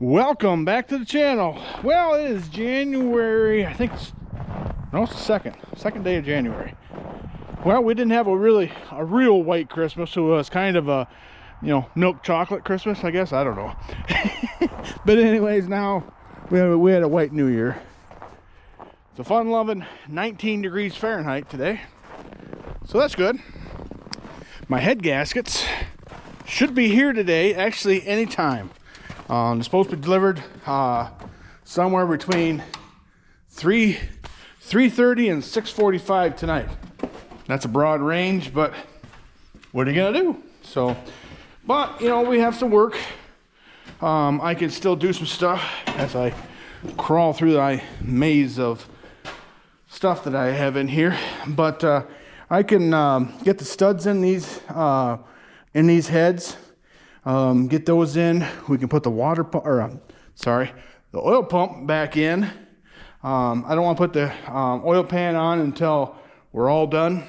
Welcome back to the channel. Well, it is January, I think it's the second day of January. Well, we didn't have a real white Christmas, so it was kind of a, milk chocolate Christmas, I guess. I don't know. But anyways, now we had a white New Year. It's a fun-loving 19 degrees Fahrenheit today, so that's good. My head gaskets should be here today, actually anytime. They're supposed to be delivered somewhere between 3:30 and 6:45 tonight. That's a broad range, but what are you gonna do? So, but we have some work. I can still do some stuff as I crawl through the maze of stuff that I have in here. But I can get the studs in these heads. Get those in. We can put the water pump, the oil pump back in. I don't want to put the oil pan on until we're all done.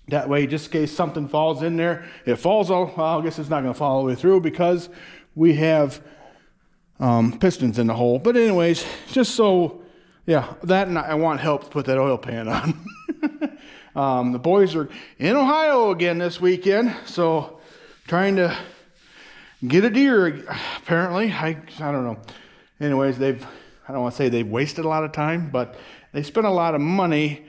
That way, just in case something falls in there, it falls all. Well, I guess it's not going to fall all the way through because we have pistons in the hole. But anyways, just so, that, and I want help to put that oil pan on. The boys are in Ohio again this weekend, so trying to get a deer, apparently. I don't know. Anyways, I don't want to say they've wasted a lot of time, but they spent a lot of money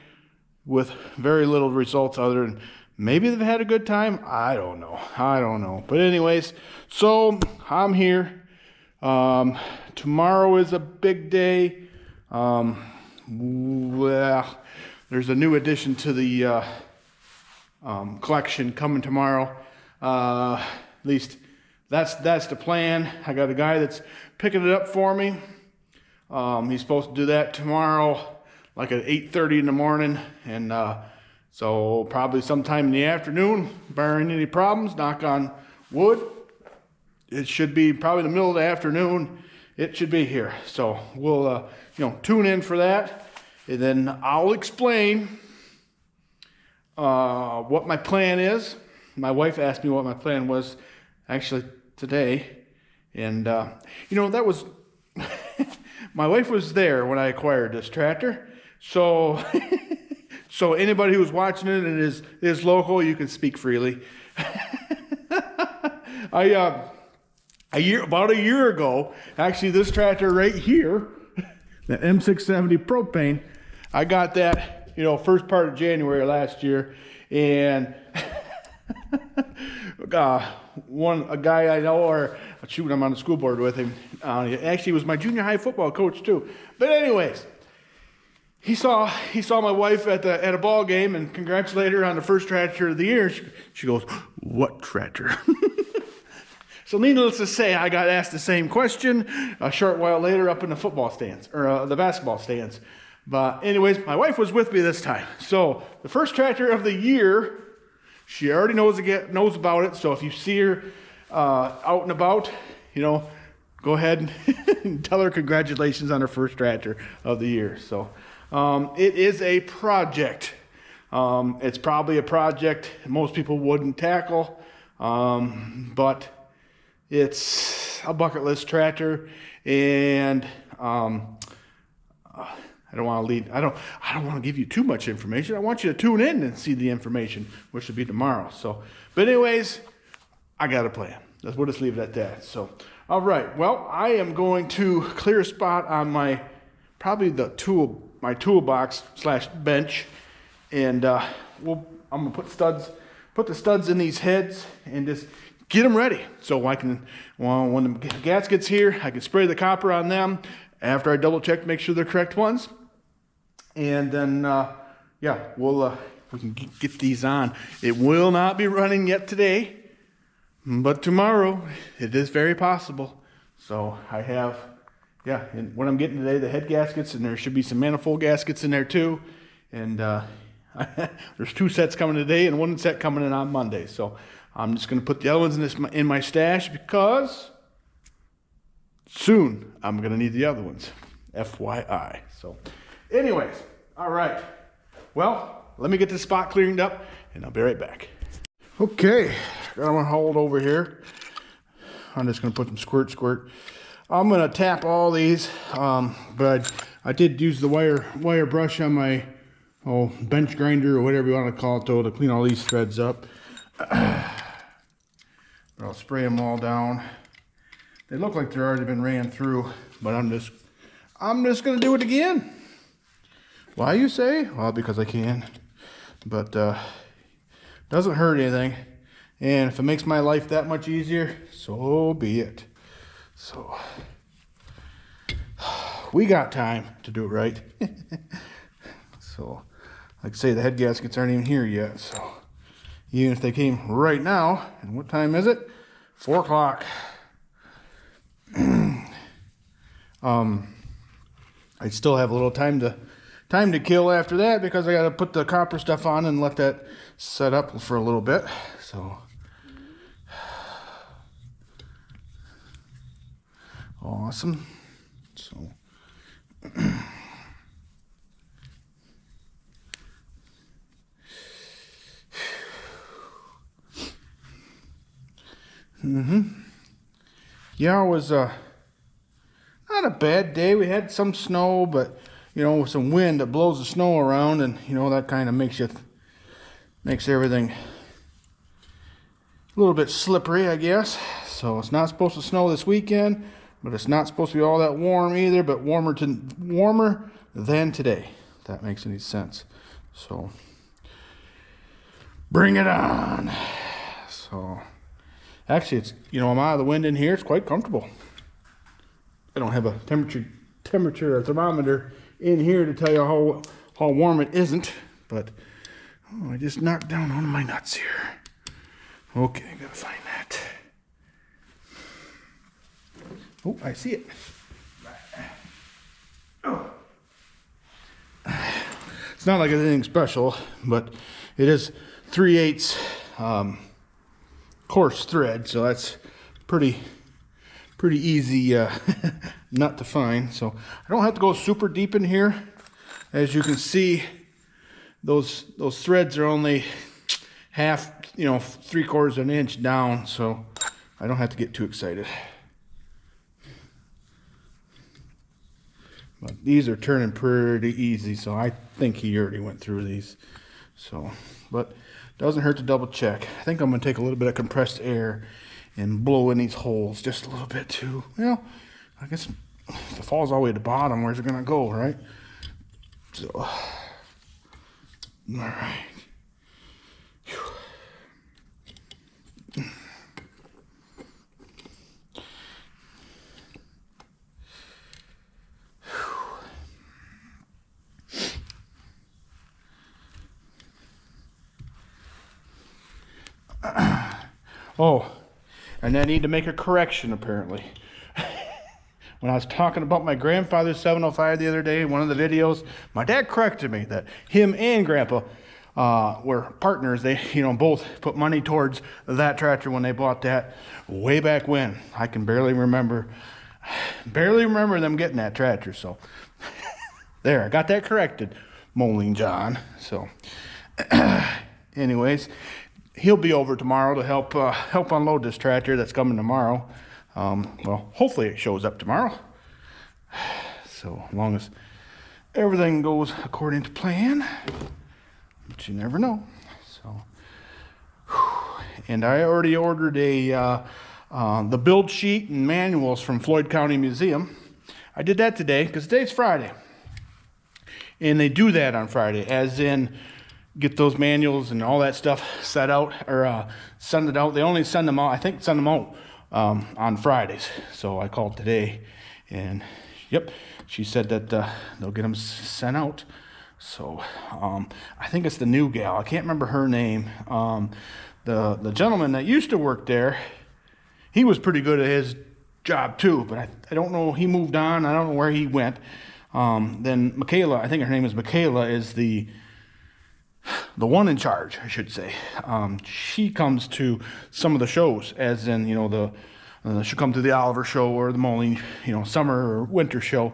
with very little results other than maybe they've had a good time. I don't know. But anyways, so I'm here. Tomorrow is a big day. Well, there's a new addition to the collection coming tomorrow. At least that's the plan. I got a guy that's picking it up for me. He's supposed to do that tomorrow, like at 8:30 in the morning, and so probably sometime in the afternoon, barring any problems, knock on wood. It should be probably the middle of the afternoon. It should be here. So we'll tune in for that, and then I'll explain what my plan is. My wife asked me what my plan was actually today, and that was my wife was there when I acquired this tractor, so so anybody who's watching it and is local, you can speak freely. About a year ago, actually, this tractor right here, the M670 propane, I got that first part of January last year, and a guy I know, or shoot, I'm on the school board with him. He actually was my junior high football coach too. But anyways, he saw my wife at a ball game and congratulated her on the first tractor of the year. She goes, "What tractor?" So needless to say, I got asked the same question a short while later up in the football stands or the basketball stands. But anyways, my wife was with me this time. So the first tractor of the year. She already knows about it, so if you see her out and about, go ahead and tell her congratulations on her first tractor of the year. So it is a project. It's probably a project most people wouldn't tackle, but it's a bucket list tractor, and I don't want to give you too much information. I want you to tune in and see the information, which will be tomorrow. So, but anyways, I got a plan. We'll just leave it at that. So, all right. Well, I am going to clear a spot on my toolbox / bench, and I'm gonna put the studs in these heads and just get them ready. So I can, when the gaskets here, I can spray the copper on them after I double check to make sure they're correct ones. And then, we can get these on. It will not be running yet today, but tomorrow it is very possible. So I have, and what I'm getting today, the head gaskets, and there should be some manifold gaskets in there too. And there's 2 sets coming today and 1 set coming in on Monday. So I'm just going to put the other ones in my stash because soon I'm going to need the other ones. FYI. So anyways, all right. Well, let me get this spot cleaned up and I'll be right back. Okay, got one hauled over here. I'm just going to put some squirt. I'm gonna tap all these, but I did use the wire brush on my bench grinder or whatever you want to call it though to clean all these threads up. But I'll spray them all down. They look like they've already been ran through, but I'm just gonna do it again. Why, you say? Well, because I can. But doesn't hurt anything, and if it makes my life that much easier, so be it. So we got time to do it right. So like I say, the head gaskets aren't even here yet, so even if they came right now, and what time is it? 4 o'clock. I'd still have a little time to kill after that, because I got to put the copper stuff on and let that set up for a little bit. So awesome. So yeah, it was not a bad day. We had some snow, but you know, with some wind that blows the snow around, and you know, that kind of makes everything a little bit slippery, I guess. So it's not supposed to snow this weekend, but it's not supposed to be all that warm either, but warmer than today, if that makes any sense. So bring it on. So actually, it's, you know, I'm out of the wind in here. It's quite comfortable. I don't have a temperature or thermometer in here to tell you how warm it isn't, but I just knocked down one of my nuts here. Okay, I gotta find that. Oh, I see it. Oh. It's not like anything special, but it is 3/8 coarse thread, so that's pretty easy nut to find. So I don't have to go super deep in here. As you can see, those threads are only half, you know, 3/4 of an inch down, so I don't have to get too excited. But these are turning pretty easy, so I think he already went through these. So, but doesn't hurt to double check. I think I'm gonna take a little bit of compressed air and blow in these holes just a little bit too. Well, I guess if it falls all the way to the bottom, where's it gonna go, right? So, all right. Oh, and I need to make a correction apparently. When I was talking about my grandfather's 705 the other day in one of the videos, my dad corrected me that him and Grandpa were partners. They, you know, both put money towards that tractor when they bought that way back when. I can barely remember them getting that tractor. So there, I got that corrected, Moline John. So anyways, he'll be over tomorrow to help unload this tractor that's coming tomorrow. Well, hopefully it shows up tomorrow. So as long as everything goes according to plan, but you never know. So, and I already ordered the build sheet and manuals from Floyd County Museum. I did that today because today's Friday, and they do that on Friday, as in get those manuals and all that stuff set out, or send it out. They only send them out, I think, send them out on Fridays. So I called today, and yep, she said that they'll get them sent out. So I think it's the new gal. I can't remember her name. The gentleman that used to work there, he was pretty good at his job too, but I don't know. He moved on. I don't know where he went. Then Michaela, I think her name is Michaela, is the one in charge, I should say. She comes to some of the shows, as in, you know, she'll come to the Oliver show or the Moline, you know, summer or winter show.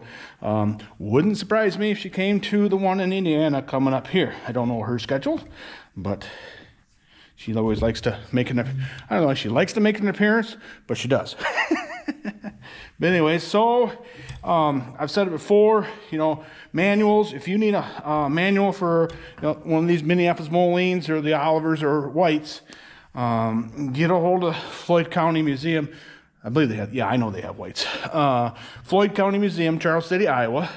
Wouldn't surprise me if she came to the one in Indiana coming up here. I don't know her schedule, but she always likes to make I don't know if she likes to make an appearance, but she does. But anyway, so I've said it before, you know, manuals. If you need a manual for, you know, one of these Minneapolis Molines or the Olivers or Whites, get a hold of Floyd County Museum. I believe they have, yeah, I know they have Whites. Floyd County Museum, Charles City, Iowa.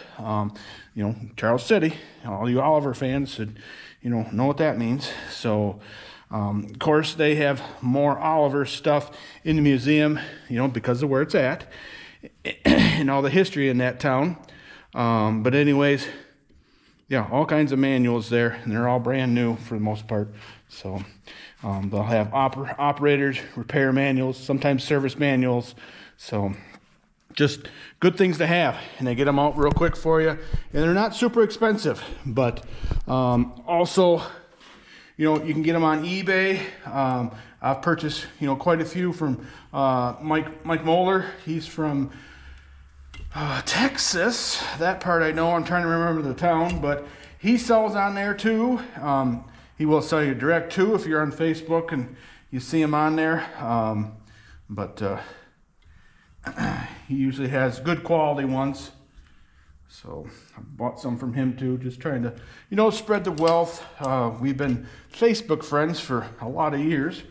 You know, Charles City, all you Oliver fans should, you know what that means. So, of course, they have more Oliver stuff in the museum, you know, because of where it's at and all the history in that town. But anyways, yeah, all kinds of manuals there, and they're all brand new for the most part. So they'll have operators, repair manuals, sometimes service manuals. So just good things to have, and they get them out real quick for you, and they're not super expensive. But also, you know, you can get them on eBay. I've purchased, you know, quite a few from Mike Moeller. He's from Texas. That part I know. I'm trying to remember the town, but he sells on there too. He will sell you direct too if you're on Facebook and you see him on there. He usually has good quality ones. So I bought some from him too, just trying to, you know, spread the wealth. We've been Facebook friends for a lot of years.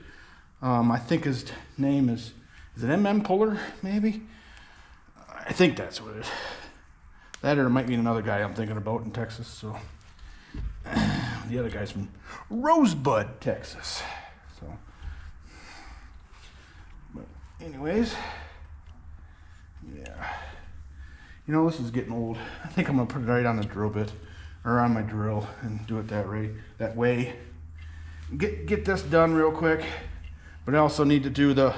I think his name is it MM Puller, maybe? I think that's what it is. That or it might be another guy I'm thinking about in Texas. So the other guy's from Rosebud, Texas. So, but anyways, yeah. You know, this is getting old. I think I'm gonna put it right on the drill bit or on my drill and do it that way. Get this done real quick. But I also need to do they're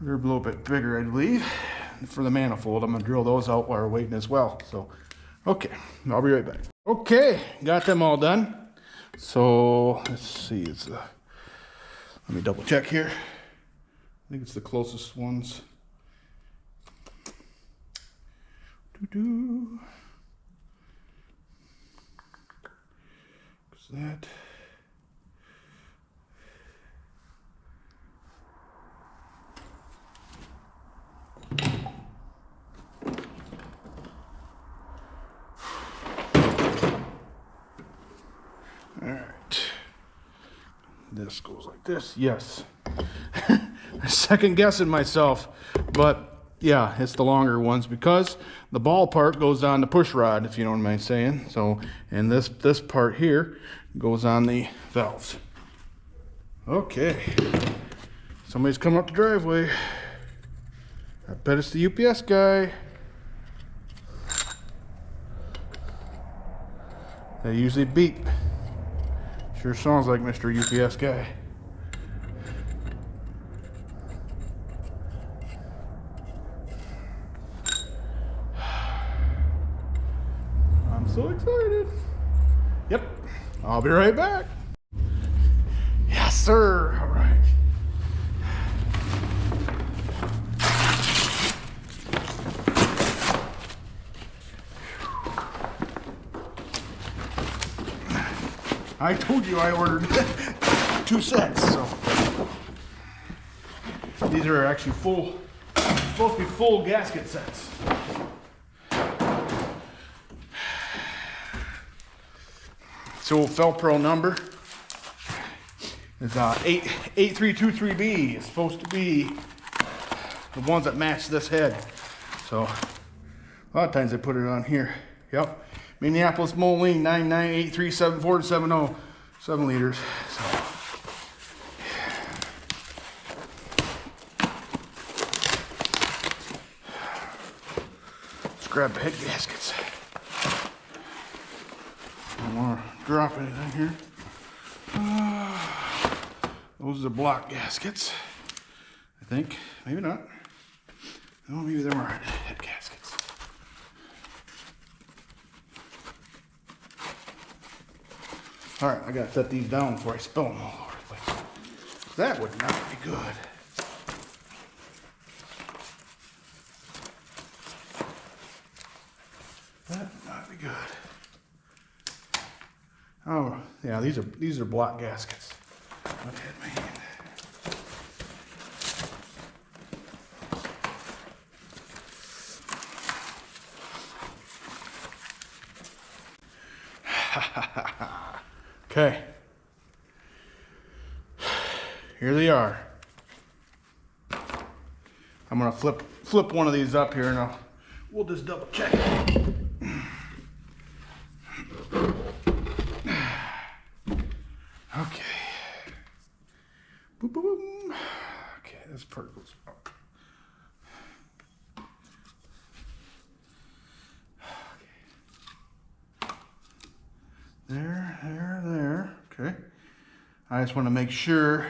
a little bit bigger, I believe. For the manifold, I'm gonna drill those out while we're waiting as well. So, okay, I'll be right back. Okay, got them all done. So let's see, let me double check here. I think it's the closest ones. What's that? All right, this goes like this. Yes. I'm second guessing myself, but yeah, it's the longer ones because the ball part goes on the push rod, if you know what I'm saying. So, and this part here goes on the valves. Okay, somebody's coming up the driveway. I bet it's the UPS guy. They usually beep. Sure sounds like Mr. UPS guy. I'm so excited. Yep, I'll be right back. Yes, sir. All right. I told you I ordered 2 sets, so these are actually supposed to be full gasket sets. So Felpro number is 8323B. It's supposed to be the ones that match this head. So a lot of times they put it on here. Yep. Minneapolis Moline 998374707 7 liters. So. Let's grab the head gaskets. I don't want to drop anything here. Those are block gaskets, I think. Maybe not. No, maybe they were head gaskets. All right, I gotta set these down before I spill them all over the place. That would not be good. That would not be good. Oh, yeah, these are block gaskets. Look at my hand. Okay. Here they are. I'm gonna flip one of these up here and we'll just double check. Okay. Boom, boom, boom. Okay, this part goes up. Okay. There. Okay. I just want to make sure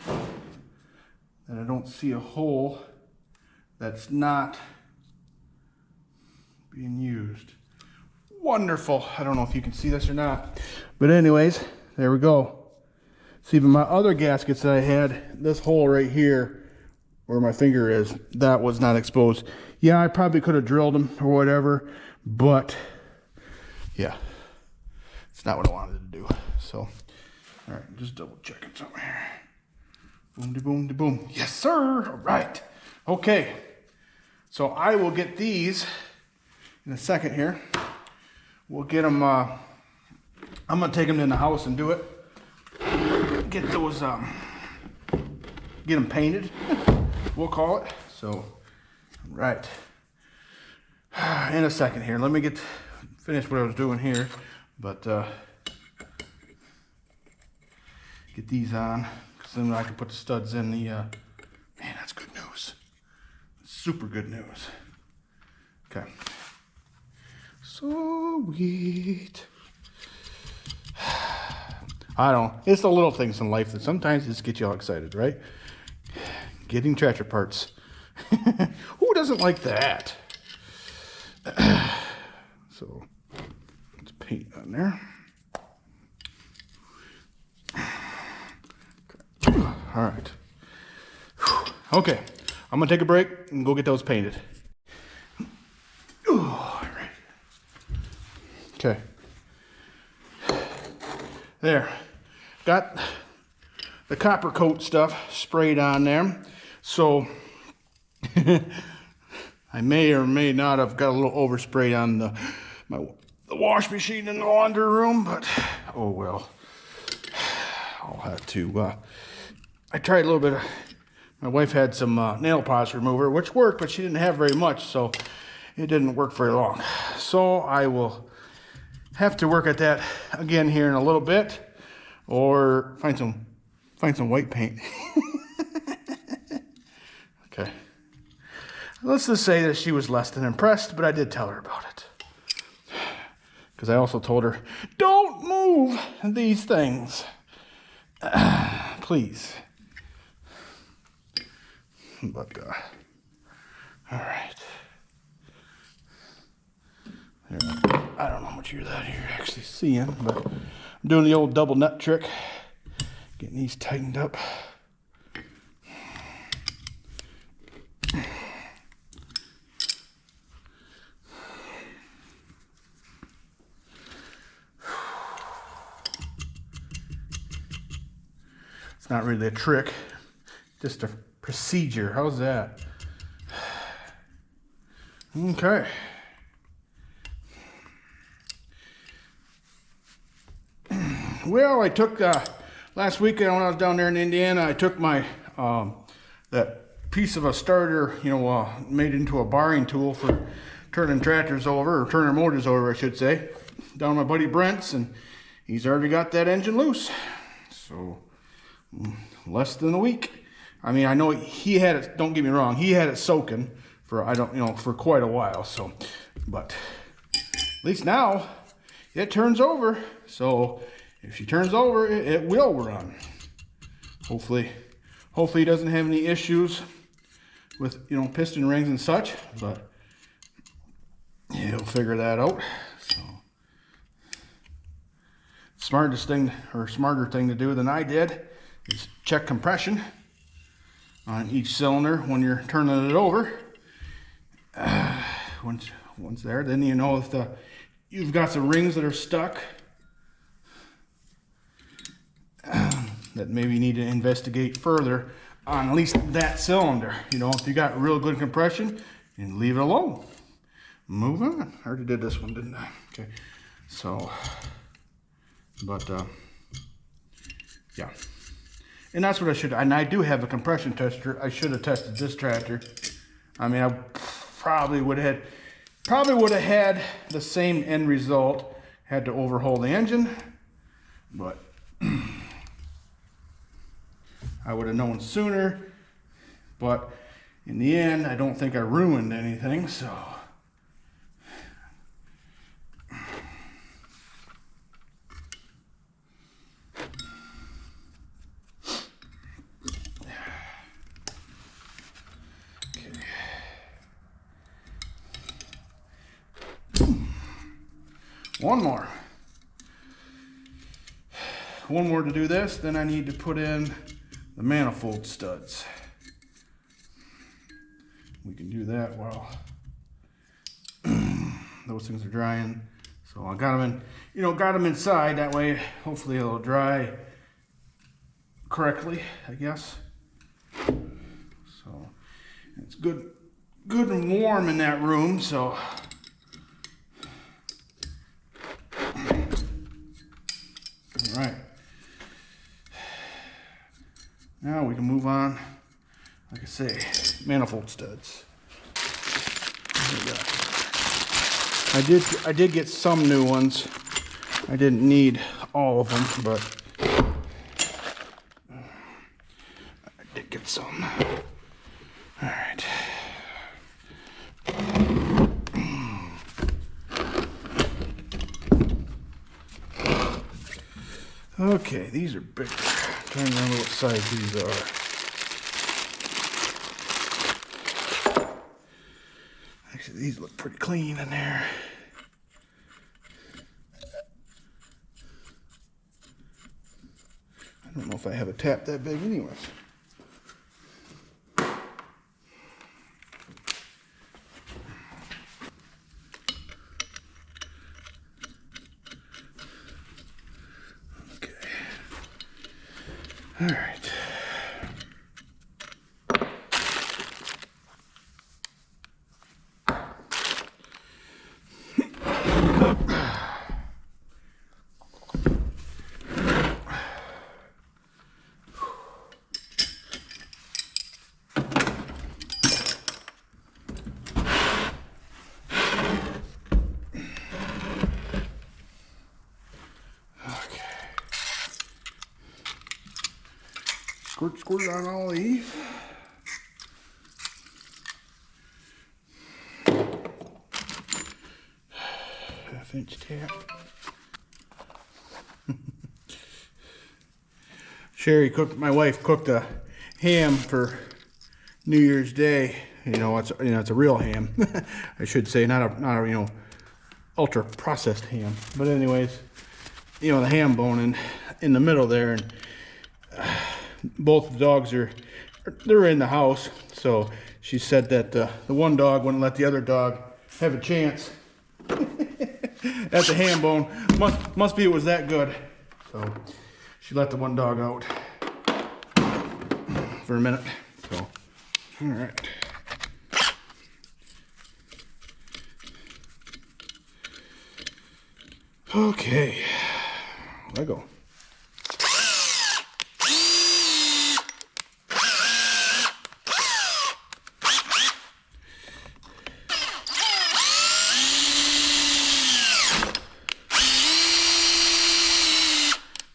that I don't see a hole that's not being used. Wonderful. I don't know if you can see this or not, but anyways, there we go. See, even my other gaskets that I had, this hole right here where my finger is, that was not exposed. Yeah, I probably could have drilled them or whatever, but yeah, it's not what I wanted to do. So, all right, just double checking something here. Boom, de boom, de boom. Yes, sir. All right. Okay. So I will get these in a second here. We'll get them. I'm gonna take them in the house and do it. Get those. Get them painted. We'll call it. So, right. In a second here. Let me finish what I was doing here, but get these on. Then I can put the studs in the, man, that's good news. Super good news. Okay. Sweet. I don't, it's the little things in life that sometimes just get you all excited, right? Getting tractor parts. Who doesn't like that? So, let's paint on there. All right. Okay, I'm gonna take a break and go get those painted. All right. Okay. There. Got the copper coat stuff sprayed on there. So I may or may not have got a little oversprayed on the wash machine in the laundry room, but oh well. I'll have to I tried a little bit my wife had some nail polish remover, which worked, but she didn't have very much, so it didn't work very long. So I will have to work at that again here in a little bit, or find some white paint. Okay. Let's just say that she was less than impressed, but I did tell her about it. Because I also told her, don't move these things. Please. But, all right. There, I don't know how much of that you're actually seeing, but I'm doing the old double nut trick. Getting these tightened up. It's not really a trick, just a procedure. How's that? Okay. Well, I took last weekend when I was down there in Indiana, I took my that piece of a starter, made into a barring tool for turning tractors over, or turning motors over, I should say, down my buddy Brent's, and he's already got that engine loose. So less than a week. I mean, I know he had it, don't get me wrong, he had it soaking for, for quite a while. So, but at least now it turns over. So if she turns over, it will run. Hopefully he doesn't have any issues with, piston rings and such, but he'll figure that out. So smarter thing to do than I did is check compression on each cylinder when you're turning it over. Once there, then you know if you've got some rings that are stuck that maybe you need to investigate further on at least that cylinder. If you got real good compression, and leave it alone. Move on. I already did this one, didn't I? Okay. So, but yeah. And that's what I should, and I do have a compression tester. I should have tested this tractor. I mean, I probably would have had the same end result. Had to overhaul the engine, but I would have known sooner. But in the end, I don't think I ruined anything, so. One more to do this, then I need to put in the manifold studs. We can do that while those things are drying. So I got them in, got them inside, that way hopefully it'll dry correctly, I guess. So it's good and warm in that room, so. All right. Now we can move on, like I say, manifold studs. I did get some new ones. I didn't need all of them, but I did get some. All right. Okay, these are big. I'm trying to remember what size these are. Actually, these look pretty clean in there. I don't know if I have a tap that big anyways. All right. Squirt on all these. Half-inch tap. My wife cooked a ham for New Year's Day. It's a real ham. I should say, not a ultra processed ham. But anyways, the ham bone in the middle there, and both the dogs they're in the house, so she said that the one dog wouldn't let the other dog have a chance at the ham bone. Must be it was that good. So she let the one dog out for a minute. So all right. Okay, let go.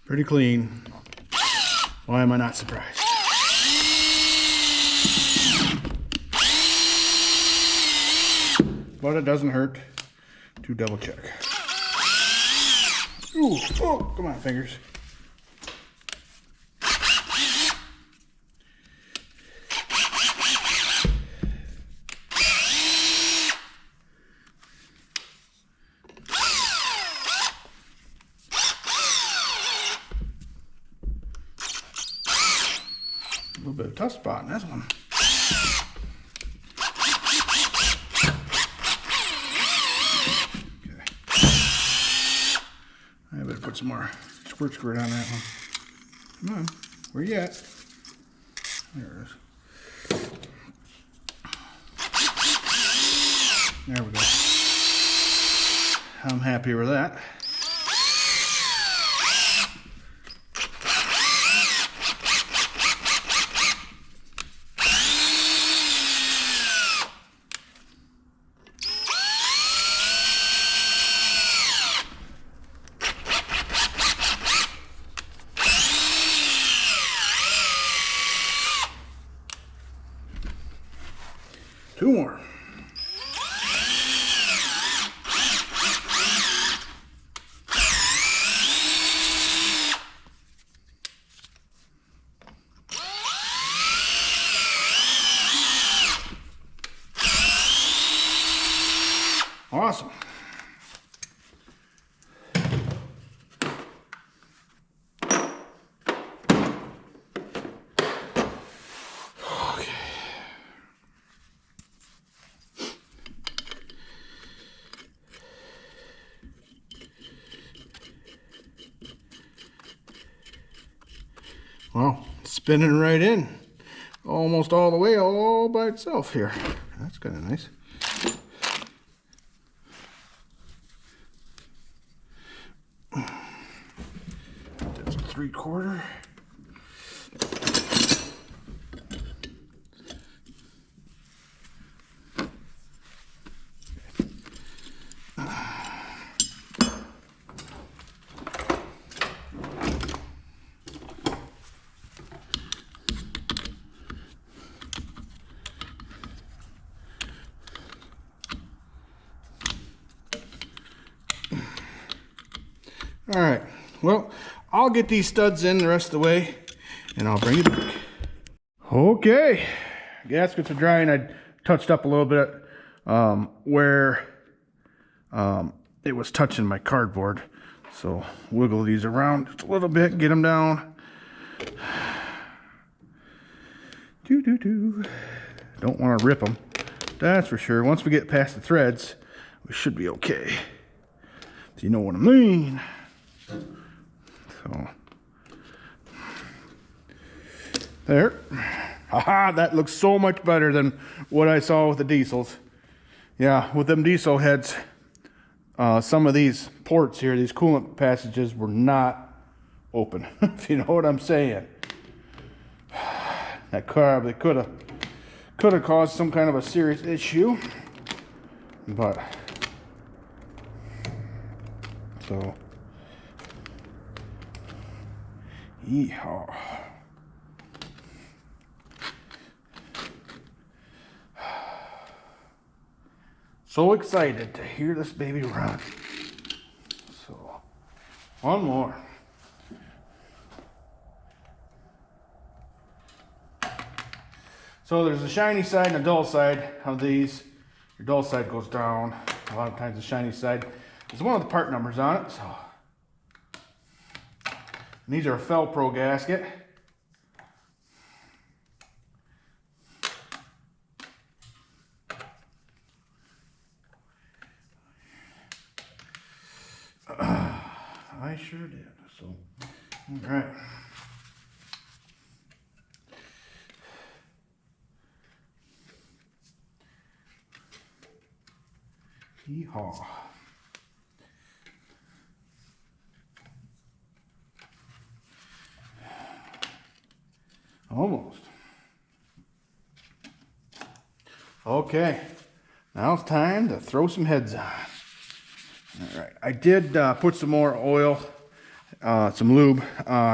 Pretty clean. Why am I not surprised? But it doesn't hurt to double check. Ooh, oh, come on, fingers. A little bit of tough spot in this one. Okay. I better put some more squirt on that one. Come on, where you at? There it is. There we go. I'm happy with that. 2 more. Awesome. Okay. Well, spinning right in. Almost all the way, all by itself here. That's kind of nice. That's a 3/4. All right, well, I'll get these studs in the rest of the way and I'll bring it back. Okay, gaskets are drying. I touched up a little bit where it was touching my cardboard. So wiggle these around just a little bit, get them down. Don't want to rip them, that's for sure. Once we get past the threads, we should be okay. Do you know what I mean? So there. Haha, that looks so much better than what I saw with the diesels. Yeah, with them diesel heads, some of these ports here, these coolant passages were not open. If you know what I'm saying. That probably could have caused some kind of a serious issue. But so yeehaw. So excited to hear this baby run. So, one more. So there's a shiny side and a dull side of these. Your dull side goes down. A lot of times the shiny side is one of the part numbers on it. So, and these are a Felpro gasket. I sure did. So, all right. Yeehaw. Almost. Okay, now it's time to throw some heads on. All right, I did put some more oil, some lube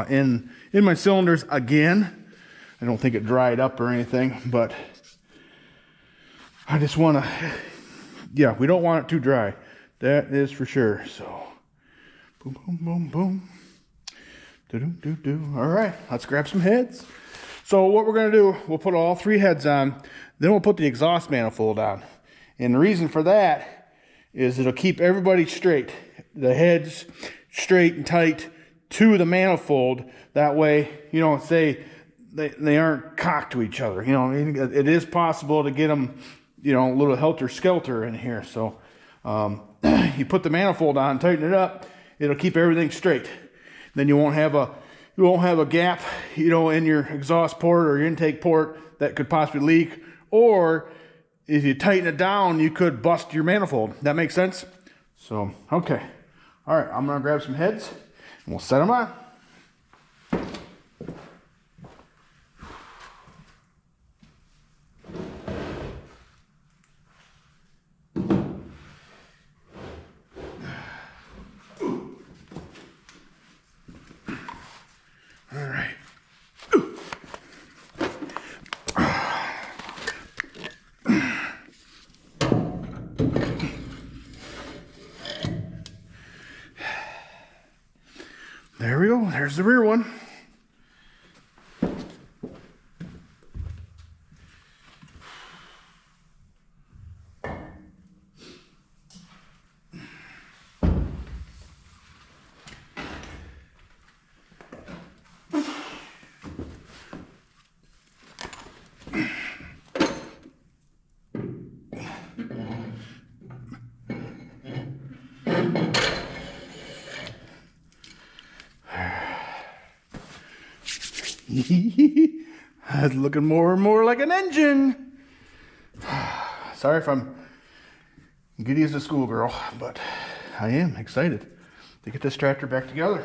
in my cylinders again. I don't think it dried up or anything, but I just want to, yeah, we don't want it too dry. That is for sure. So, boom, boom, boom, boom. Do. All right, let's grab some heads. So what we're gonna do, we'll put all 3 heads on, then we'll put the exhaust manifold on. And the reason for that is it'll keep everybody straight. The heads straight and tight to the manifold. That way, you know, say they aren't cocked to each other. You know, it is possible to get them, you know, a little helter-skelter in here. So you put the manifold on, tighten it up, it'll keep everything straight. Then you won't have a gap, you know, in your exhaust port or your intake port that could possibly leak. Or if you tighten it down, you could bust your manifold. That makes sense? So, okay. All right, I'm gonna grab some heads and we'll set them on. All right. there's the rear one. That's looking more and more like an engine. Sorry if I'm giddy as a schoolgirl, but I am excited to get this tractor back together.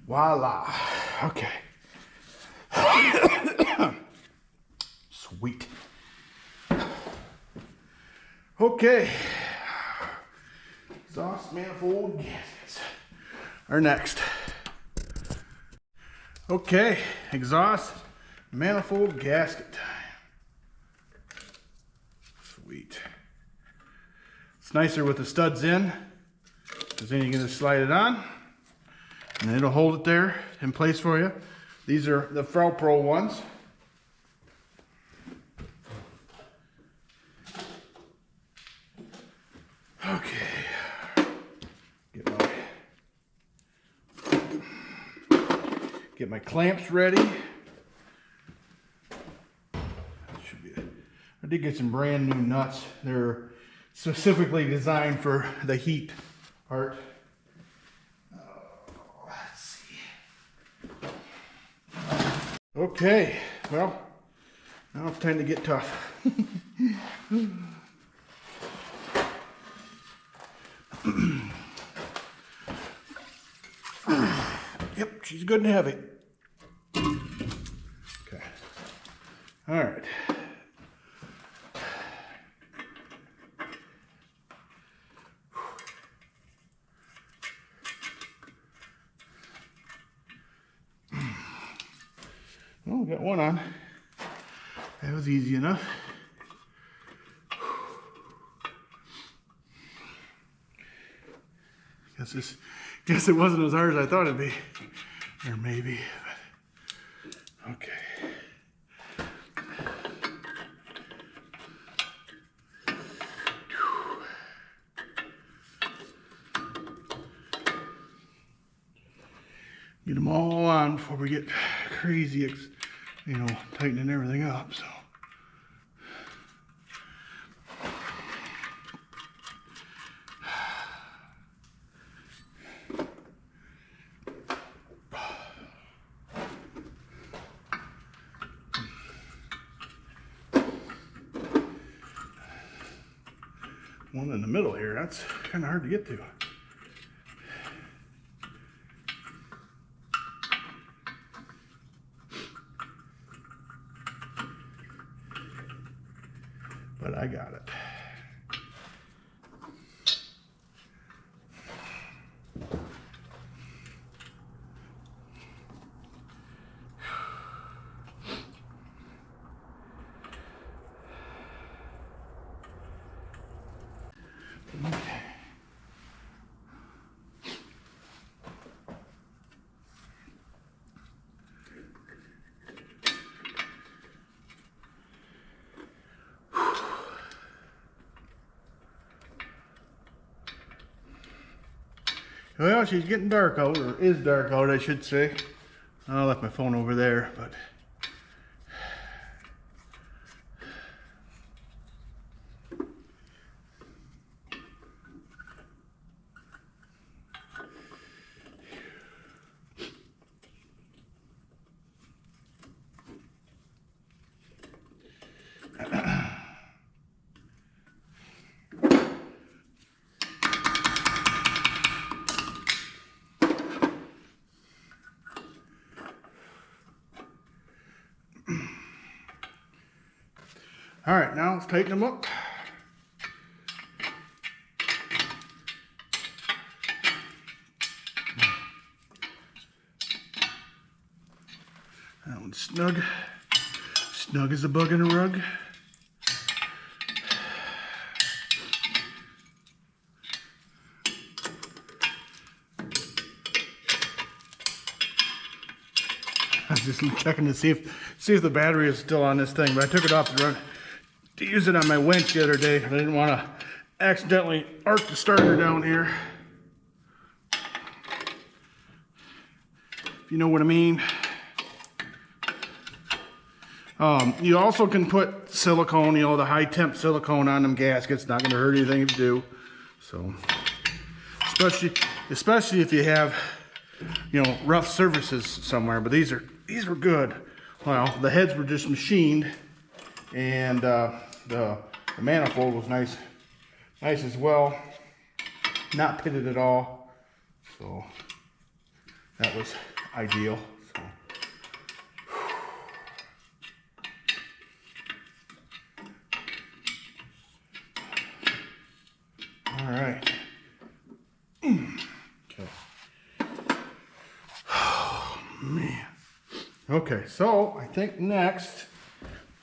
Voila. Okay. Sweet. Okay. Exhaust manifold gaskets are next. Okay, exhaust manifold gasket time. Sweet. It's nicer with the studs in, because then you can just slide it on and it'll hold it there in place for you. These are the Pro ones. Okay. Get my clamps ready. That should be it. I did get some brand new nuts. They're specifically designed for the heat part. Let's see. Okay, well, now it's time to get tough. Yep, she's good and heavy. Okay. All right. Well, we got one on. That was easy enough. Guess it wasn't as hard as I thought it'd be. Or maybe, but okay. Get them all on before we get crazy, tightening everything up, so. One in the middle here, that's kind of hard to get to. But I got it. Okay. Well, she's getting dark out, or is dark out, I should say. I left my phone over there, but all right, now let's tighten them up. snug. Snug as a bug in a rug. I was just checking to see if the battery is still on this thing, but I took it off to use it on my winch the other day. I didn't want to accidentally arc the starter down here. If you know what I mean. You also can put silicone, you know, the high temp silicone on them gaskets. Not going to hurt anything if you do. So, especially if you have, you know, rough surfaces somewhere. But these were good. Well, the heads were just machined, and the manifold was nice as well. Not pitted at all. So that was ideal. So. All right. Okay. Oh, man. Okay, so I think next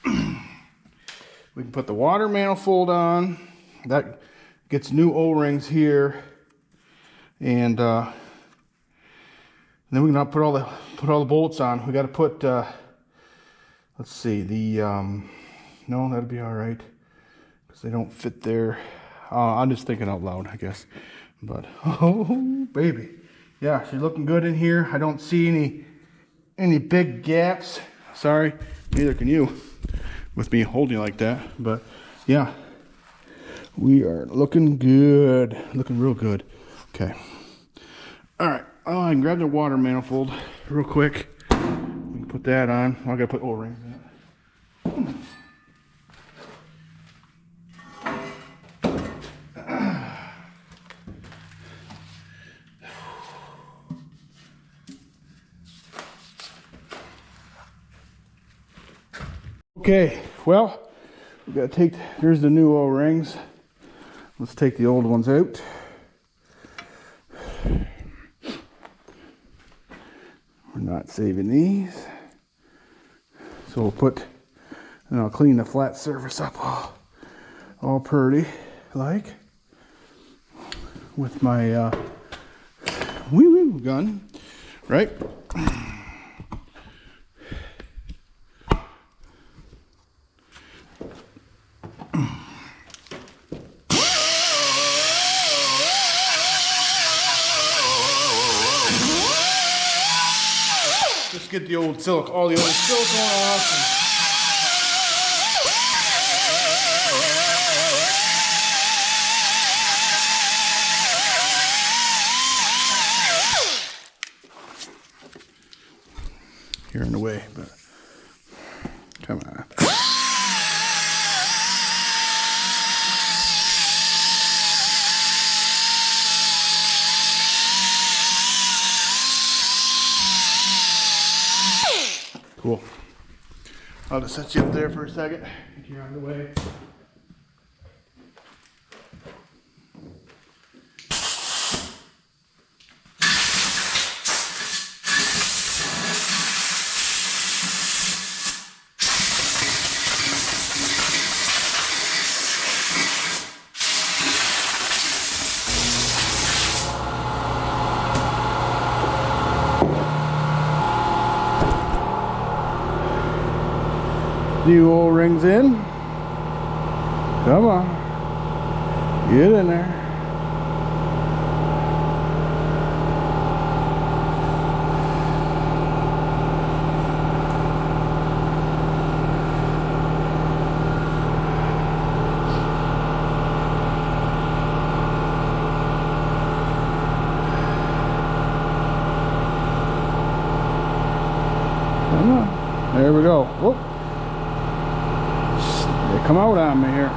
we can put the water manifold on. That gets new O-rings here, and then we can put all the bolts on. We got to put let's see, the no, that'd be all right because they don't fit there. I'm just thinking out loud, I guess. But oh baby, yeah, she's looking good in here. I don't see any big gaps. Sorry, neither can you with me holding you like that. But yeah, we are looking good, looking real good. Okay, all right. Oh, I can grab the water manifold real quick. We can put that on. I gotta put O-rings in it. Okay, well, we gotta take, there's the new O-rings. Let's take the old ones out. We're not saving these. So we'll put, and I'll clean the flat surface up all pretty, like, with my wee-wee gun, right? Just get the old all the old silicone off. Here in the way, but come on. Cool. I'll just set you up there for a second. You're on the way. New O-rings in. Come on. Get in there. Come on. There we go. Whoop. They come out on me here.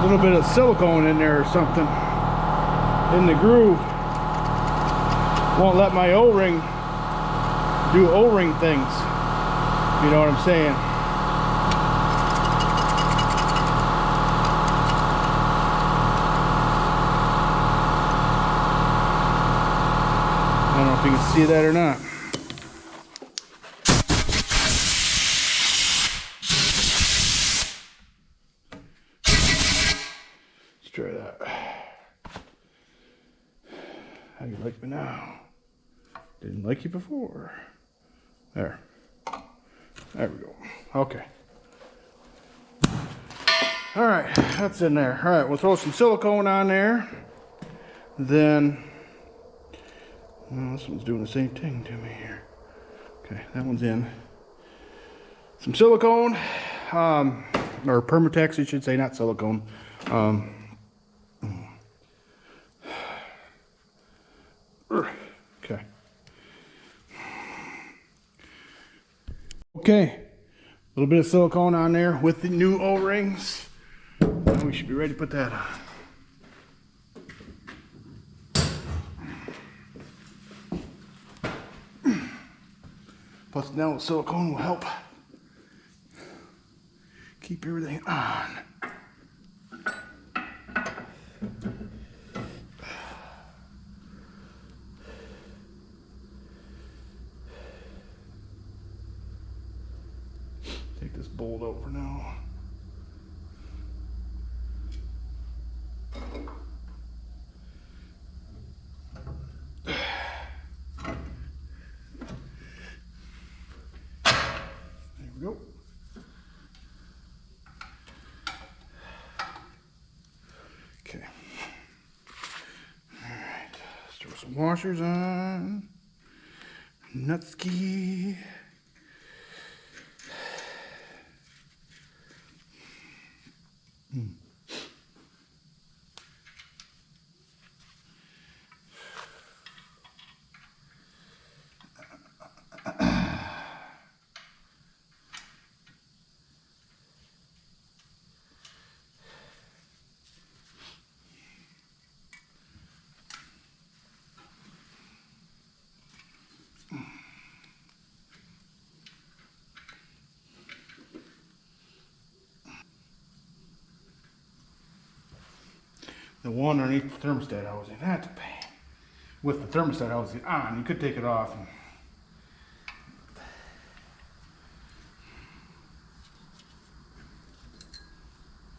little bit of silicone in there or something in the groove. Won't let my O-ring do O-ring things. You know what I'm saying? I don't know if you can see that or not. Let's try that. How do you like me now? Didn't like you before. There. There we go. Okay. All right, that's in there. All right, we'll throw some silicone on there. Then, well, this one's doing the same thing to me here. Okay, that one's in. Some silicone, or Permatex, you should say, not silicone. Okay. Okay, a little bit of silicone on there with the new O-rings. Now we should be ready to put that on. Plus now silicone will help keep everything on. Take this bolt out for now. There we go. Okay. All right. Let's throw some washers on. Nutski. The one underneath the thermostat housing, that's a pain. With the thermostat housing on, you could take it off.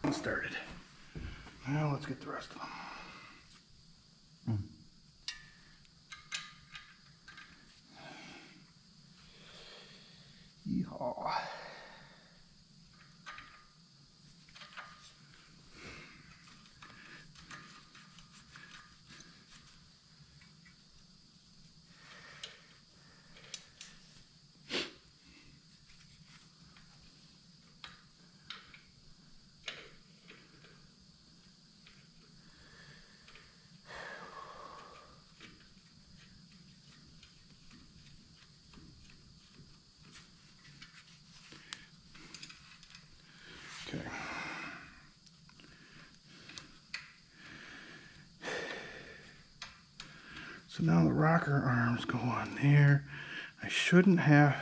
And started. Now let's get the rest of them. Yeehaw. Okay. So now the rocker arms go on there. I shouldn't have,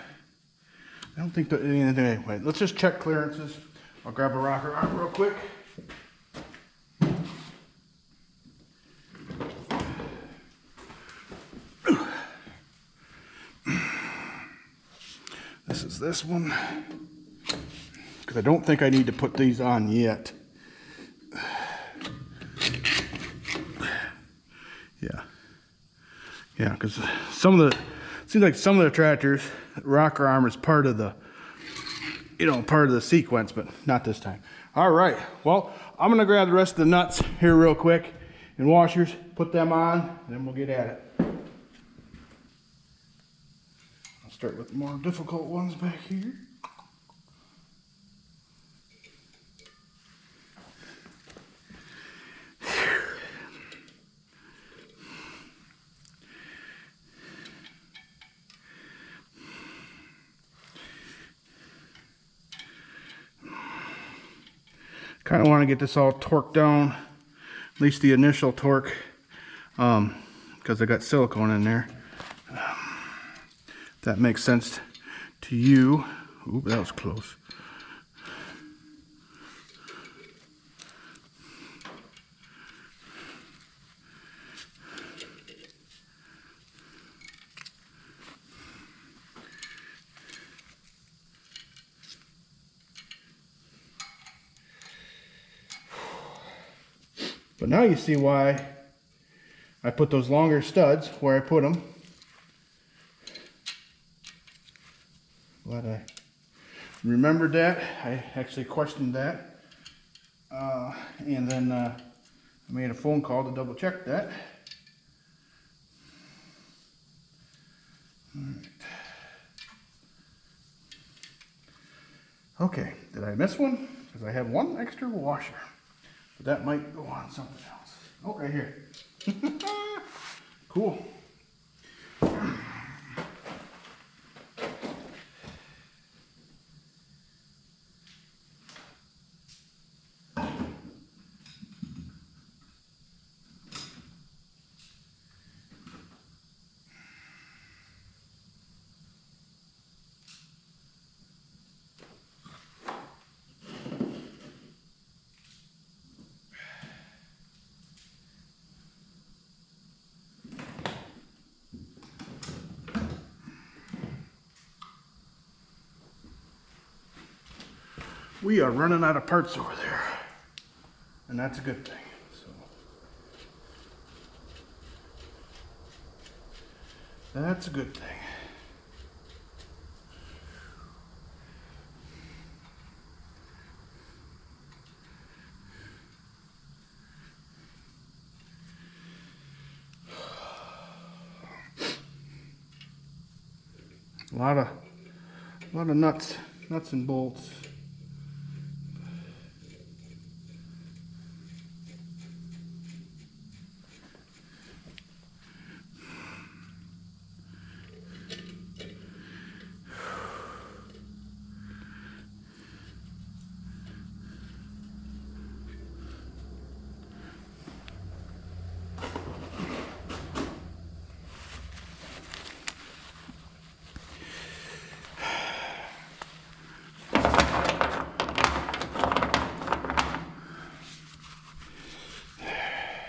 I don't think that, anyway, let's just check clearances. I'll grab a rocker arm real quick. This is this one. Because I don't think I need to put these on yet. Yeah, because some of the, it seems like some of the tractors, rocker arm is part of the, you know, part of the sequence, but not this time. All right, well, I'm gonna grab the rest of the nuts here real quick and washers, put them on, and then we'll get at it. I'll start with the more difficult ones back here. Kind of want to get this all torqued down, at least the initial torque, because I got silicone in there. If that makes sense to you. Oop, that was close. But now you see why I put those longer studs where I put them. Glad I remembered that. I actually questioned that. And then I made a phone call to double check that. All right. Okay, did I miss one? Because I have one extra washer. But that might go on something else. Oh, right here. Cool. We are running out of parts over there, and that's a good thing. So that's a good thing. A lot of nuts and bolts.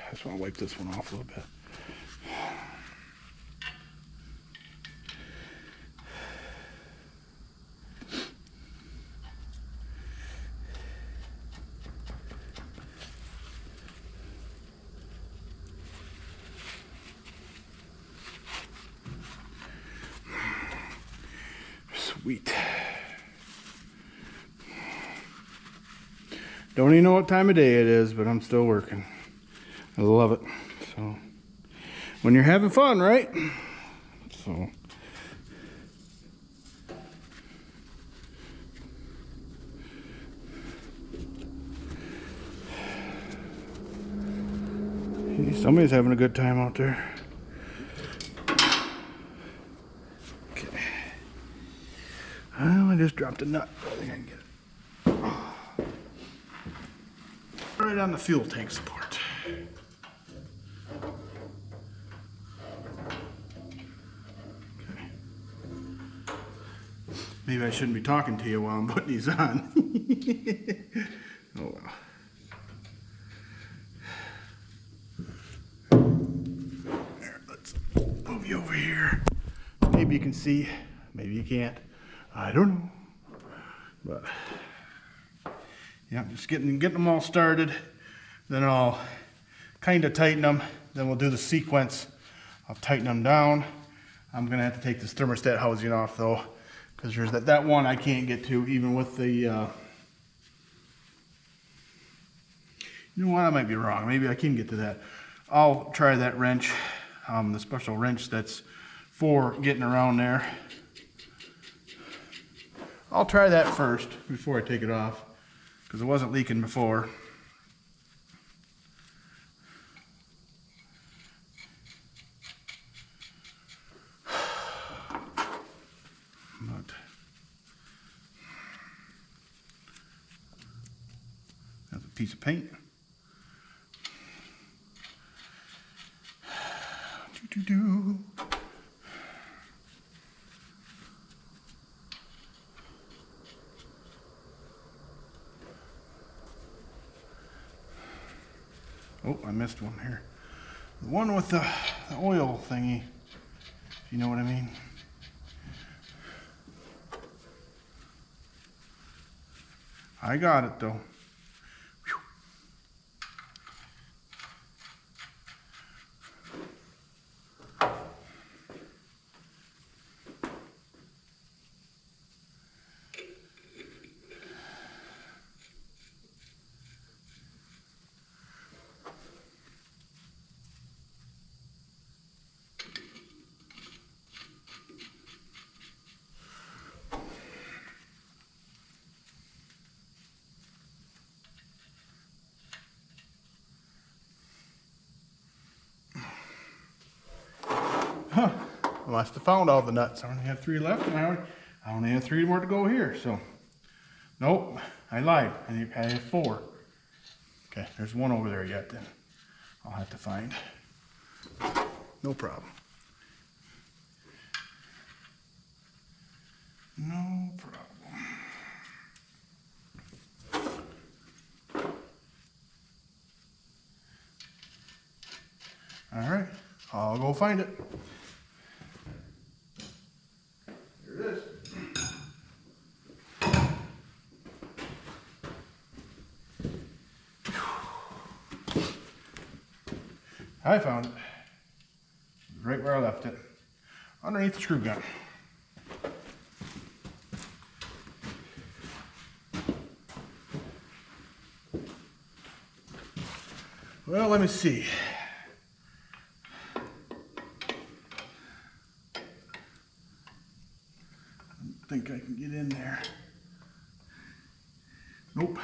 I just want to wipe this one off a little bit. Sweet. Don't even know what time of day it is, but I'm still working. I love it. So, when you're having fun, right? So. Somebody's having a good time out there. Okay. Well, I just dropped a nut. I think I can get it. Right on the fuel tank support. Okay. Maybe I shouldn't be talking to you while I'm putting these on. Oh well. Move you over here. Maybe you can see, maybe you can't. I don't know. But yeah, I'm just getting them all started. Then I'll kind of tighten them. Then we'll do the sequence. I'll tighten them down. I'm gonna have to take this thermostat housing off though, because there's that one I can't get to even with the. You know what? I might be wrong. Maybe I can get to that. I'll try that wrench. The special wrench that's for getting around there. I'll try that first before I take it off, because it wasn't leaking before. But that's a piece of paint. Do-do-do. Oh, I missed one here. The one with the oil thingy, if you know what I mean. I got it though. Huh. I must have found all the nuts. I only have 3 left, and I only have 3 more to go here. So, nope, I lied. I have 4. Okay, there's one over there yet. Then I'll have to find. No problem. No problem. All right, I'll go find it. Here it is. I found it. Right where I left it. Underneath the screw gun. Well, let me see. I don't think I can get in there. Nope.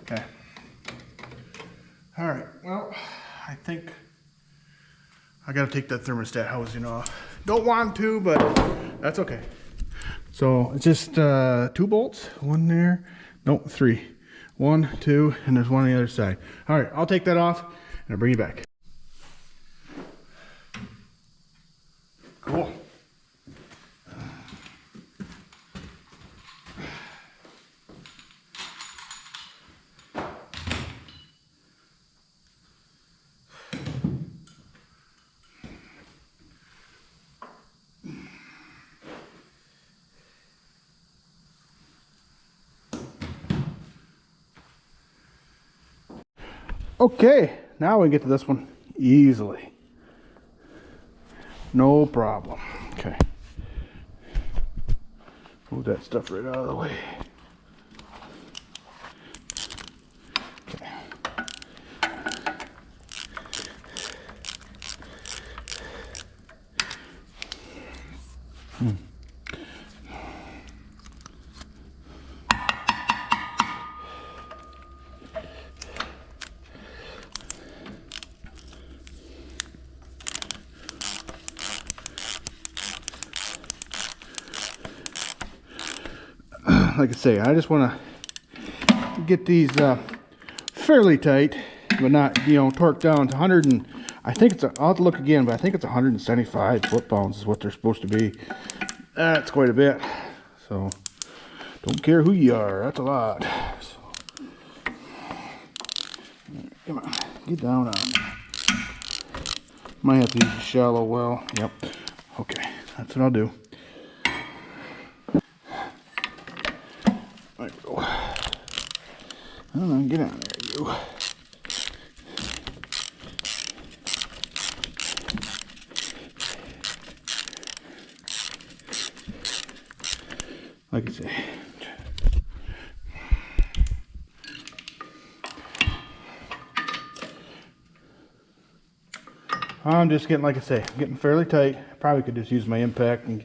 Okay. All right, well, I think I gotta take that thermostat housing off. Don't want to, but that's okay. So it's just 2 bolts, 1 there, no, 3. 1, 2, and there's 1 on the other side. All right, I'll take that off and I'll bring you back. Cool. Okay, now we can get to this one easily. No problem. Okay. Move that stuff right out of the way. Okay. Like I say, I just want to get these fairly tight, but not, you know, torqued down to 100 and I think it's, I'll have to look again, but I think it's 175 foot-pounds is what they're supposed to be. That's quite a bit. So, don't care who you are, that's a lot. So, come on, get down on it. Might have to use a shallow well. Yep. Okay, that's what I'll do. There we go. I don't know, get on there, you. Like I say. I'm just getting, like I say, getting fairly tight. I probably could just use my impact and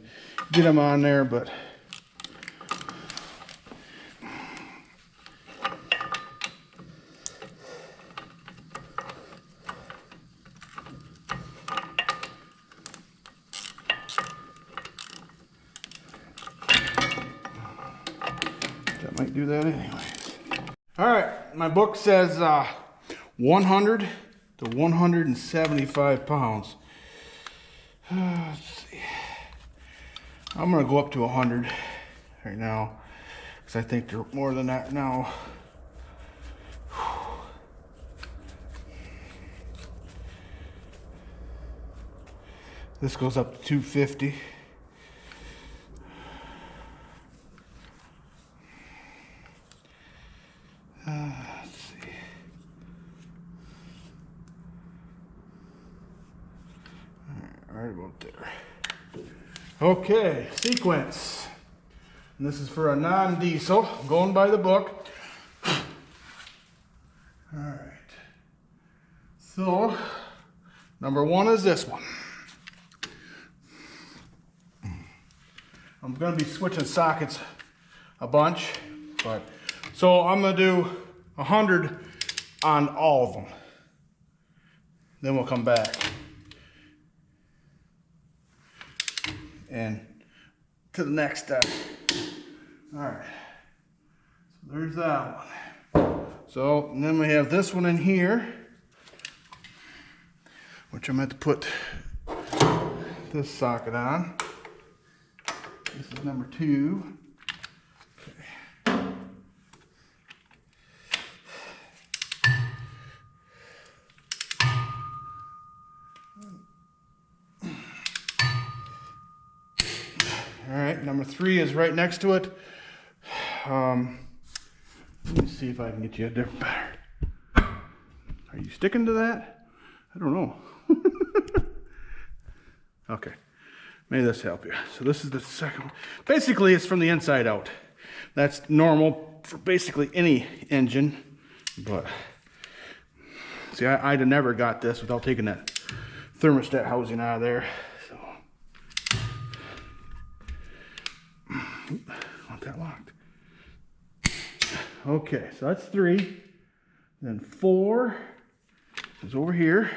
get them on there, but I might do that anyways. All right, my book says 100 to 175 pounds. Let's see. I'm gonna go up to 100 right now because I think they're more than that now. This goes up to 250. Let's see. All right, about there. Okay, sequence. And this is for a non-diesel. I'm going by the book. All right. So, number one is this one. I'm going to be switching sockets a bunch, but so I'm going to do 100 on all of them. Then we'll come back and to the next step. All right, so there's that one. So and then we have this one in here, which I'm going to put this socket on. This is number 2. Okay. All right, number 3 is right next to it. Let me see if I can get you a different pattern. Are you sticking to that? I don't know. Okay. May this help you. So this is the second one. Basically, it's from the inside out. That's normal for basically any engine. But, see, I'd have never got this without taking that thermostat housing out of there. So, want that locked. Okay, so that's 3. Then 4 is over here.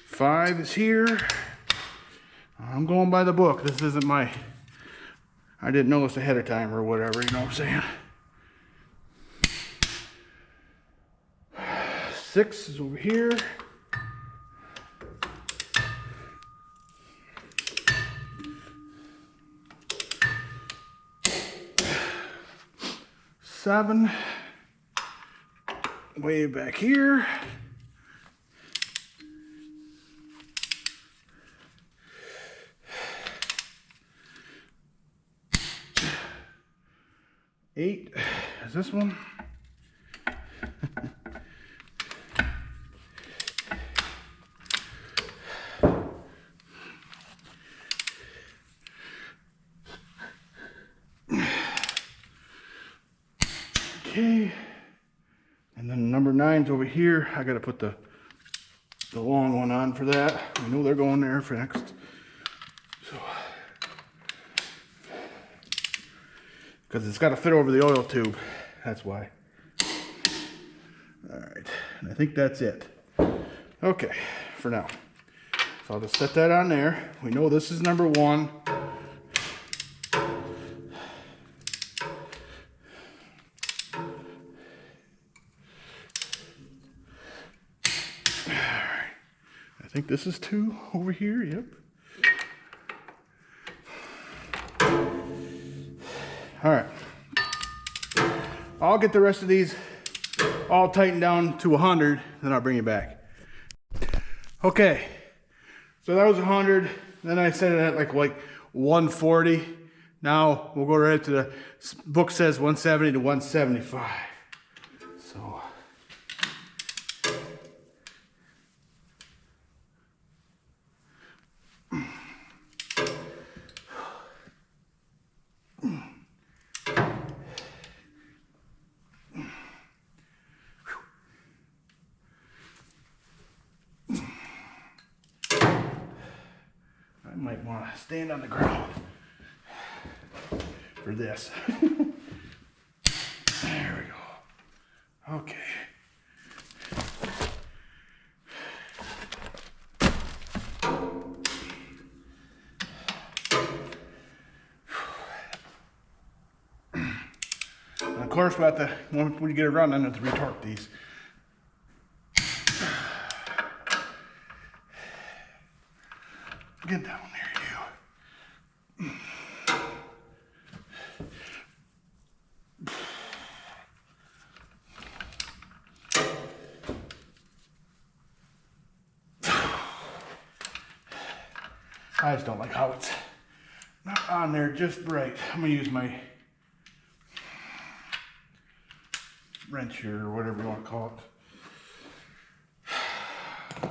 5 is here. I'm going by the book. This isn't my, I didn't know this ahead of time or whatever, you know what I'm saying? 6 is over here. 7, way back here. 8 is this one. Okay, and then number 9's over here. I gotta put the long one on for that. I know they're going there for next. So, because it's got to fit over the oil tube. That's why. All right, and I think that's it. Okay, for now. So I'll just set that on there. We know this is number 1. I think this is 2 over here, yep. All right. I'll get the rest of these all tightened down to 100, then I'll bring it back. Okay, so that was 100, then I set it at like 140. Now we'll go right to the book says 170 to 175. So. I might want to stand on the ground for this. There we go. Okay. course, we have to, when we get it running, have to retorque these. Get down there, you. I just don't like how it's not on there just right. I'm gonna use my wrench here, or whatever you want to call it.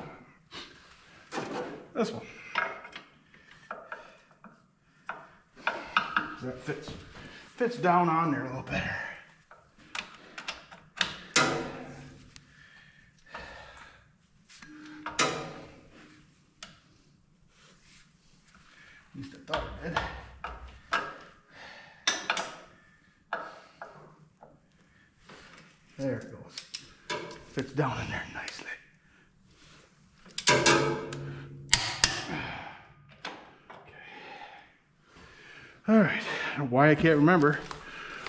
This one. That fits down on there a little better. At least I thought it did. There it goes. Fits down in there nicely. All right, I don't know why I can't remember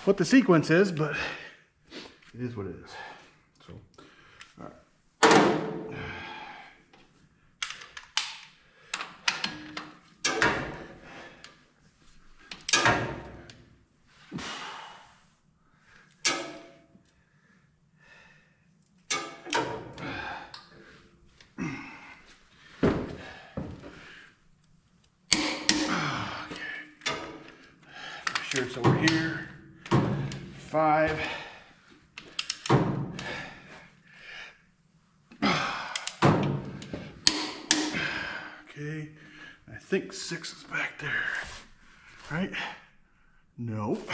what the sequence is, but it is what it is. So, all right. Sure it's over here. 5. Okay, I think 6 is back there, right? Nope,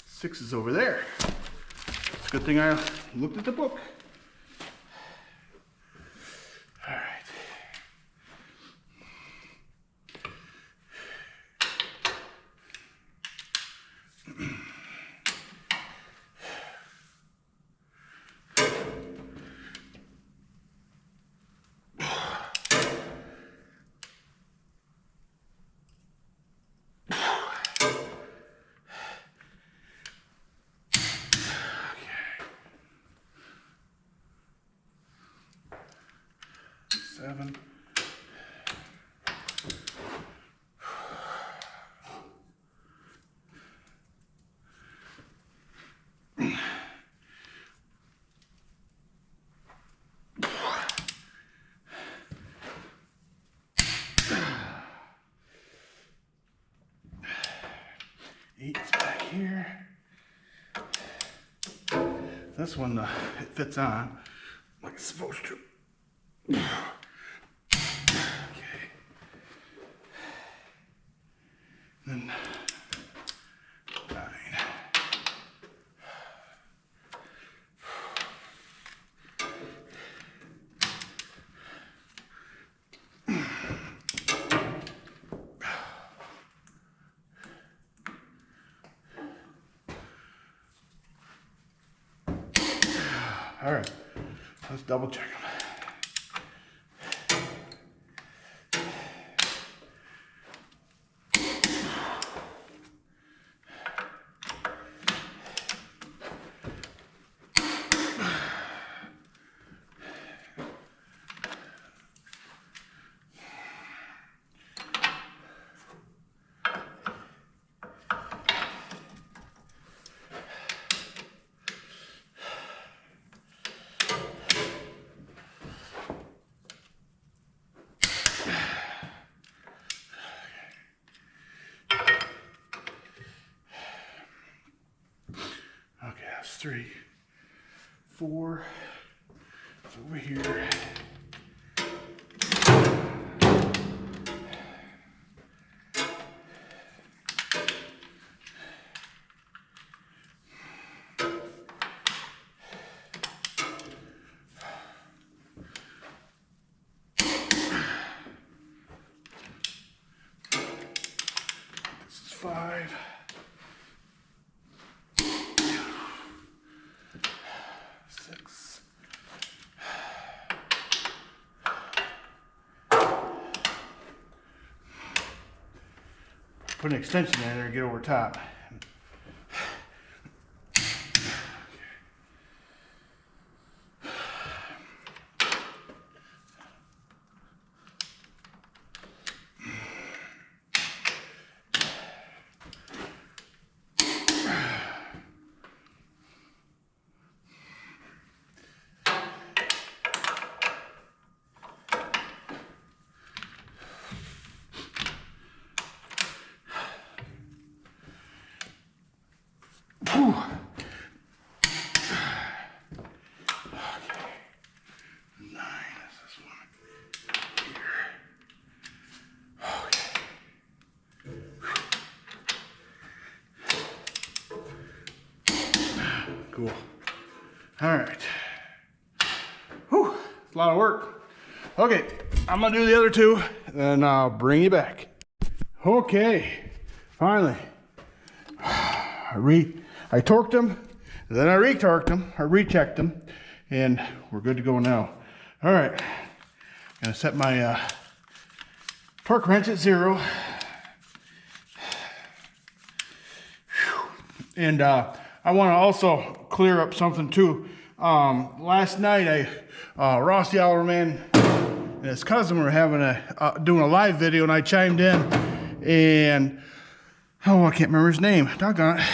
6 is over there. It's a good thing I looked at the book. All right. Seven. Eight's back here. This one, it fits on like it's supposed to. Okay. Then 9. All right, let's double check them. Okay, that's 3, 4. It's over here. This is 5. 6. Put an extension in there to get over top. All right. Whew, it's a lot of work. Okay, I'm gonna do the other two, and I'll bring you back. Okay, finally. I torqued them, then I retorqued them, or rechecked them, and we're good to go now. All right, gonna set my torque wrench at 0. And I want to also clear up something too. Last night, Ross the Allerman and his cousin were having doing a live video, and I chimed in, and I can't remember his name. Doggone it.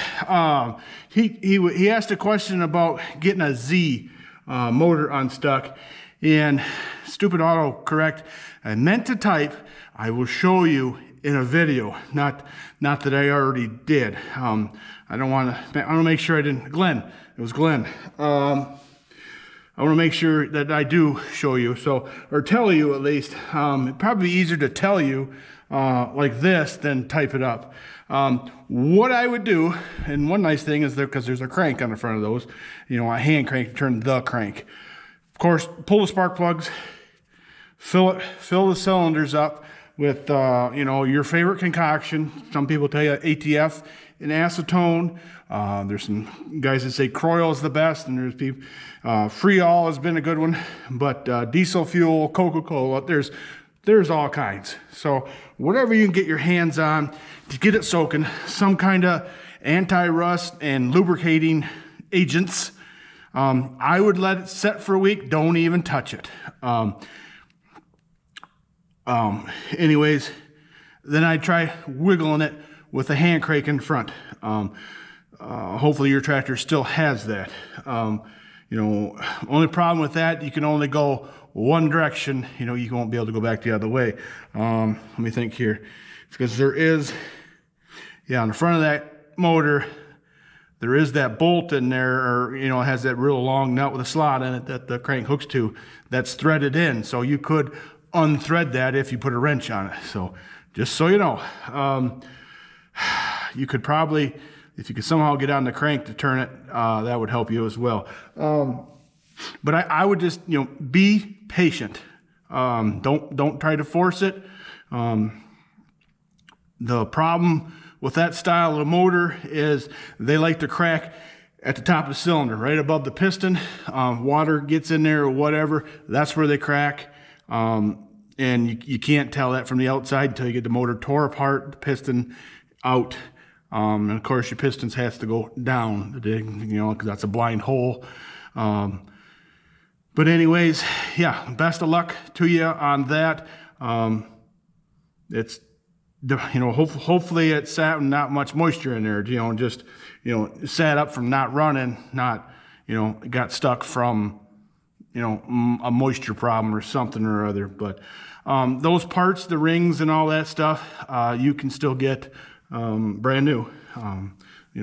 He asked a question about getting a Z motor unstuck, and stupid autocorrect. I meant to type, I will show you in a video, not that I already did. I want to make sure I didn't. Glenn, it was Glenn. I want to make sure that I do show you, or tell you at least. It'd probably be easier to tell you like this than type it up. What I would do, and one nice thing is because there's a crank on the front of those, a hand crank to turn the crank. Of course, pull the spark plugs, fill the cylinders up with your favorite concoction. Some people tell you ATF and acetone. There's some guys that say Croyle is the best, and there's people Freol has been a good one, but diesel fuel, Coca-Cola, there's all kinds. So whatever you can get your hands on to get it soaking, some kind of anti-rust and lubricating agents. I would let it set for a week. Don't even touch it. Anyways, then I try wiggling it with a hand crank in front. Hopefully your tractor still has that. Only problem with that, you can only go one direction. You won't be able to go back the other way. Let me think here. It's because there is, on the front of that motor, there is that bolt in there, or it has that real long nut with a slot in it that the crank hooks to, that's threaded in. So you could unthread that if you put a wrench on it. So just so you know, you could probably, if you could somehow get on the crank to turn it, that would help you as well. But I would just, be patient. Don't try to force it. The problem with that style of motor is they like to crack at the top of the cylinder, right above the piston. Water gets in there or whatever, that's where they crack. And you can't tell that from the outside until you get the motor tore apart, the piston out. And of course your pistons has to go down, because that's a blind hole. But anyways, best of luck to you on that. It's, hopefully it sat with not much moisture in there, just, sat up from not running, not, got stuck from, a moisture problem or something or other. But those parts, the rings and all that stuff, you can still get brand new.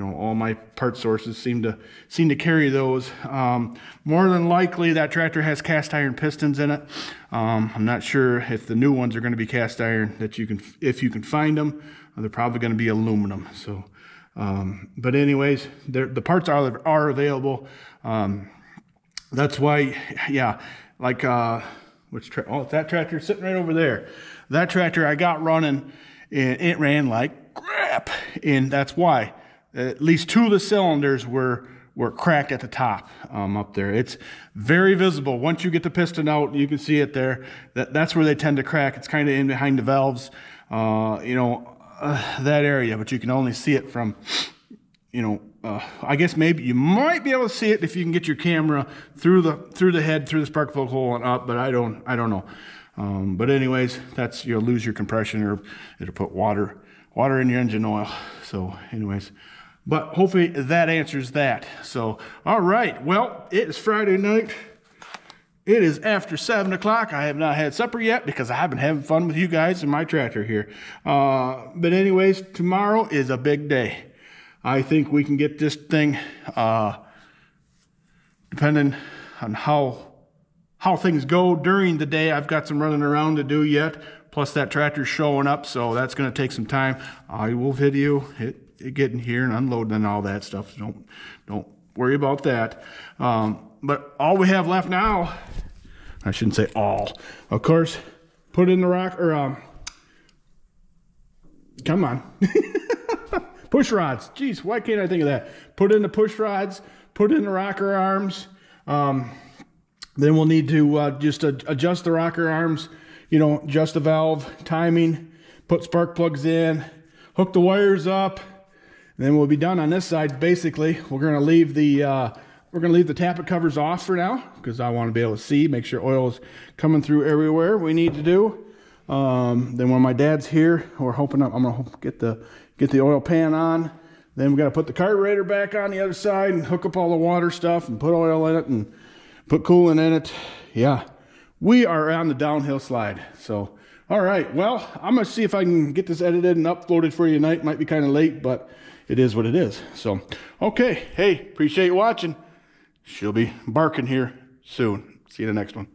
All my part sources seem to carry those. More than likely, that tractor has cast iron pistons in it. I'm not sure if the new ones are going to be cast iron. If you can find them, they're probably going to be aluminum. So, but anyways, the parts are available. That's why, like that tractor sitting right over there. That tractor I got running, and it ran like crap, and that's why. At least 2 of the cylinders were cracked at the top up there. It's very visible. Once you get the piston out, you can see it there. That's where they tend to crack. It's kind of in behind the valves, that area. But you can only see it from, I guess maybe you might be able to see it if you can get your camera through the head, through the spark plug hole and up. But I don't know. But anyways, that's, you'll lose your compression, or it'll put water in your engine oil. So anyways. But hopefully that answers that. So, all right. Well, it is Friday night. It is after 7 o'clock. I have not had supper yet because I've been having fun with you guys and my tractor here. But anyways, tomorrow is a big day. I think we can get this thing, depending on how things go during the day. I've got some running around to do yet. Plus that tractor's showing up, so that's going to take some time. I will video it getting here and unloading and all that stuff. So don't worry about that. But all we have left now, I shouldn't say all, of course, put in the rock, or come on. Push rods. Jeez, why can't I think of that? Put in the push rods, put in the rocker arms. Then we'll need to just adjust the rocker arms, you know, adjust the valve timing, put spark plugs in, hook the wires up, and then we'll be done on this side. Basically, we're gonna leave the tappet covers off for now because I want to be able to see, make sure oil is coming through everywhere we need to do. Then when my dad's here, we're hoping I'm gonna get the oil pan on. Then we got to put the carburetor back on the other side and hook up all the water stuff and put oil in it and put coolant in it. Yeah, we are on the downhill slide. So, all right, well, I'm gonna see if I can get this edited and uploaded for you tonight. Might be kind of late, but it is what it is. So, okay, hey, appreciate you watching. She'll be barking here soon. See you in the next one.